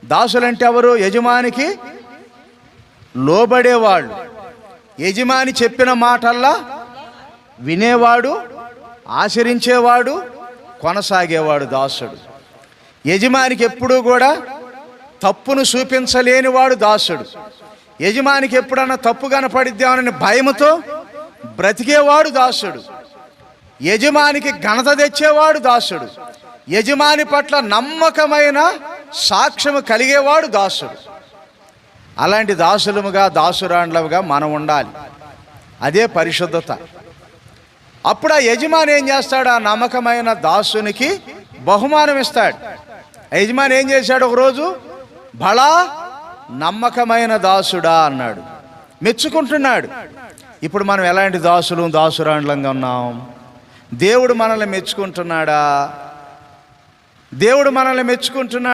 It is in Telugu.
దాసులంటే ఎవరు? యజమానికి లోబడేవాళ్ళు, యజమాని చెప్పిన మాటల్లా వినేవాడు, ఆచరించేవాడు, కొనసాగేవాడు దాసుడు. యజమానికి ఎప్పుడూ కూడా తప్పును చూపించలేనివాడు దాసుడు. యజమానికి ఎప్పుడన్నా తప్పు కనపడిద్దామని భయముతో బ్రతికేవాడు దాసుడు. యజమానికి ఘనత తెచ్చేవాడు దాసుడు. యజమాని పట్ల నమ్మకమైన సాక్ష్యము కలిగేవాడు దాసుడు. అలాంటి దాసులముగా, దాసురాండ్లముగా మనం ఉండాలి. అదే పరిశుద్ధత. అప్పుడు ఆ యజమాని ఏం చేస్తాడు? ఆ నమ్మకమైన దాసునికి బహుమానం ఇస్తాడు. యజమాని ఏం చేశాడు? ఒకరోజు బలా నమ్మకమైన దాసుడా అన్నాడు, మెచ్చుకుంటున్నాడు. ఇప్పుడు మనం ఎలాంటి దాసులు, దాసురాండ్లంగా ఉన్నాం? దేవుడు మనల్ని మెచ్చుకుంటున్నాడా? దేవుడు మనల్ని మెచ్చుకుంటున్నాడు.